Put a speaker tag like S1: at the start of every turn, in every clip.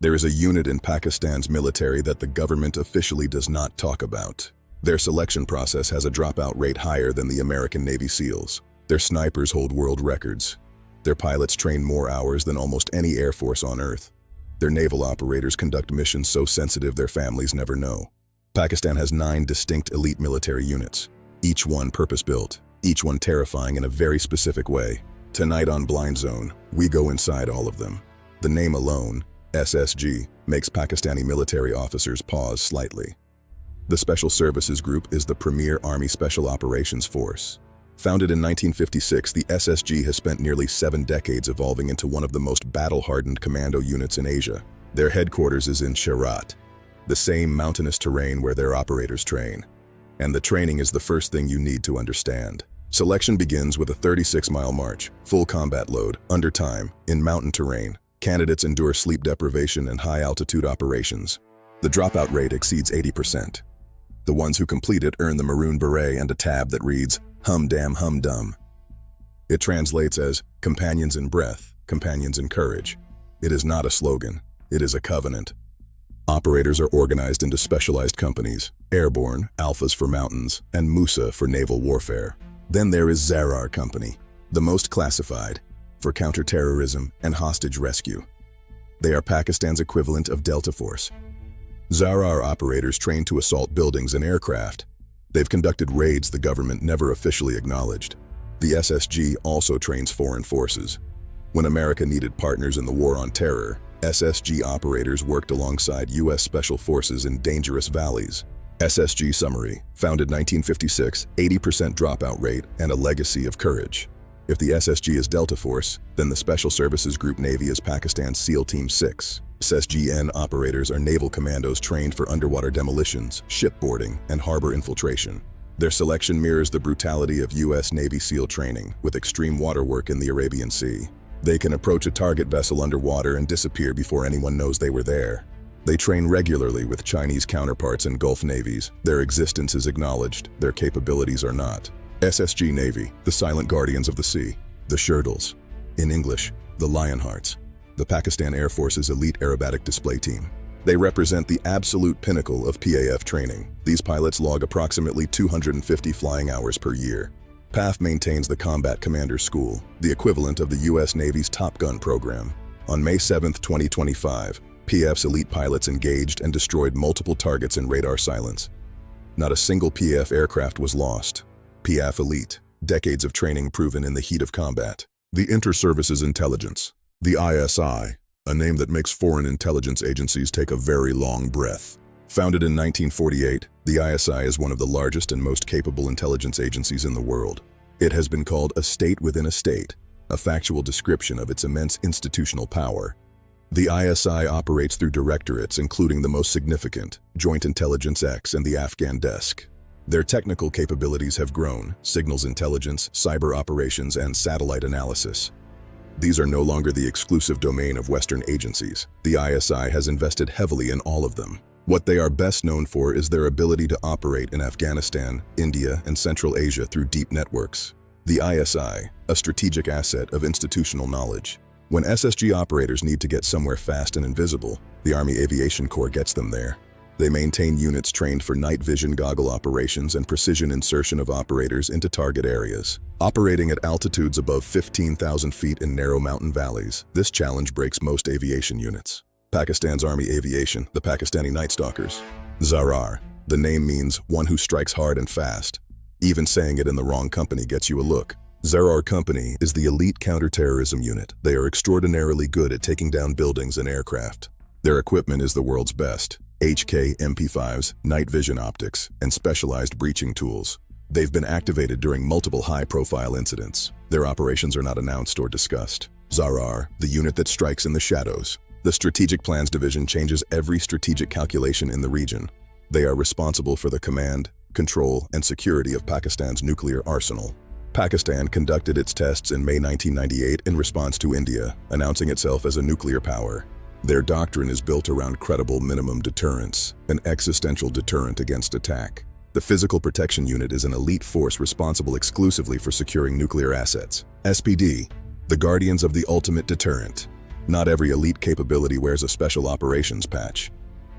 S1: There is a unit in Pakistan's military that the government officially does not talk about. Their selection process has a dropout rate higher than the American Navy SEALs. Their snipers hold world records. Their pilots train more hours than almost any air force on Earth. Their naval operators conduct missions so sensitive their families never know. Pakistan has 9 distinct elite military units, each one purpose-built, each one terrifying in a very specific way. Tonight on Blind Zone, we go inside all of them. The name alone, SSG, makes Pakistani military officers pause slightly. The Special Services Group is the premier Army Special Operations Force. Founded in 1956, the SSG has spent nearly 7 decades evolving into one of the most battle-hardened commando units in Asia. Their headquarters is in Sherat, the same mountainous terrain where their operators train. And the training is the first thing you need to understand. Selection begins with a 36-mile march, full combat load, under time, in mountain terrain. Candidates endure sleep deprivation and high-altitude operations. The dropout rate exceeds 80%. The ones who complete it earn the maroon beret and a tab that reads, "Hum damn hum dum." It translates as, "Companions in breath, companions in courage." It is not a slogan, it is a covenant. Operators are organized into specialized companies, Airborne, Alphas for mountains, and Musa for naval warfare. Then there is Zarar Company, the most classified, for counterterrorism and hostage rescue. They are Pakistan's equivalent of Delta Force. Zarar operators train to assault buildings and aircraft. They've conducted raids the government never officially acknowledged. The SSG also trains foreign forces. When America needed partners in the war on terror, SSG operators worked alongside U.S. Special Forces in dangerous valleys. SSG summary, founded 1956, 80% dropout rate, and a legacy of courage. If the SSG is Delta Force, then the Special Services Group Navy is Pakistan's SEAL Team 6. SSGN operators are naval commandos trained for underwater demolitions, shipboarding, and harbor infiltration. Their selection mirrors the brutality of U.S. Navy SEAL training, with extreme water work in the Arabian Sea. They can approach a target vessel underwater and disappear before anyone knows they were there. They train regularly with Chinese counterparts in Gulf navies. Their existence is acknowledged, their capabilities are not. SSG Navy, the Silent Guardians of the Sea, the Sherdals. In English, the Lionhearts. The Pakistan Air Force's elite aerobatic display team. They represent the absolute pinnacle of PAF training. These pilots log approximately 250 flying hours per year. PAF maintains the Combat Commander School, the equivalent of the U.S. Navy's Top Gun program. On May 7, 2025, PAF's elite pilots engaged and destroyed multiple targets in radar silence. Not a single PAF aircraft was lost. PAF Elite, decades of training proven in the heat of combat. The Inter-Services Intelligence. The ISI, a name that makes foreign intelligence agencies take a very long breath. Founded in 1948, the ISI is one of the largest and most capable intelligence agencies in the world. It has been called a state within a state, a factual description of its immense institutional power. The ISI operates through directorates including the most significant, Joint Intelligence X and the Afghan Desk. Their technical capabilities have grown, signals intelligence, cyber operations, and satellite analysis. These are no longer the exclusive domain of Western agencies. The ISI has invested heavily in all of them. What they are best known for is their ability to operate in Afghanistan, India, and Central Asia through deep networks. The ISI, a strategic asset of institutional knowledge. When SSG operators need to get somewhere fast and invisible, the Army Aviation Corps gets them there. They maintain units trained for night vision goggle operations and precision insertion of operators into target areas. Operating at altitudes above 15,000 feet in narrow mountain valleys, this challenge breaks most aviation units. Pakistan's Army Aviation, the Pakistani Night Stalkers. Zarar, the name means one who strikes hard and fast. Even saying it in the wrong company gets you a look. Zarar Company is the elite counterterrorism unit. They are extraordinarily good at taking down buildings and aircraft. Their equipment is the world's best. HK MP5s, night vision optics, and specialized breaching tools. They've been activated during multiple high-profile incidents. Their operations are not announced or discussed. Zarar, the unit that strikes in the shadows. The Strategic Plans Division changes every strategic calculation in the region. They are responsible for the command, control, and security of Pakistan's nuclear arsenal. Pakistan conducted its tests in May 1998 in response to India, announcing itself as a nuclear power. Their doctrine is built around credible minimum deterrence, an existential deterrent against attack. The Physical Protection Unit is an elite force responsible exclusively for securing nuclear assets. SPD, the guardians of the ultimate deterrent. Not every elite capability wears a special operations patch.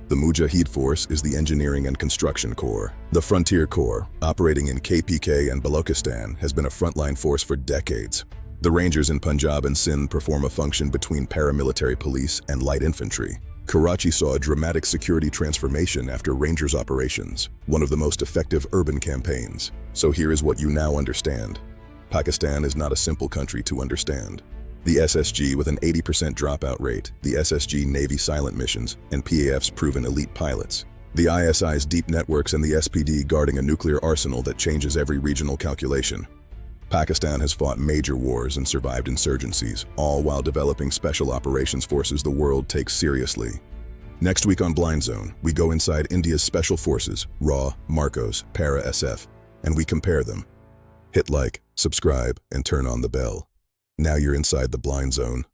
S1: The Mujahid Force is the Engineering and Construction Corps. The Frontier Corps, operating in KPK and Balochistan, has been a frontline force for decades. The Rangers in Punjab and Sindh perform a function between paramilitary police and light infantry. Karachi saw a dramatic security transformation after Rangers operations, one of the most effective urban campaigns. So here is what you now understand. Pakistan is not a simple country to understand. The SSG with an 80% dropout rate, the SSG Navy silent missions, and PAF's proven elite pilots. The ISI's deep networks and the SPD guarding a nuclear arsenal that changes every regional calculation. Pakistan has fought major wars and survived insurgencies, all while developing special operations forces the world takes seriously. Next week on Blind Zone, we go inside India's special forces, RAW, Marcos, Para-SF, and we compare them. Hit like, subscribe, and turn on the bell. Now you're inside the Blind Zone.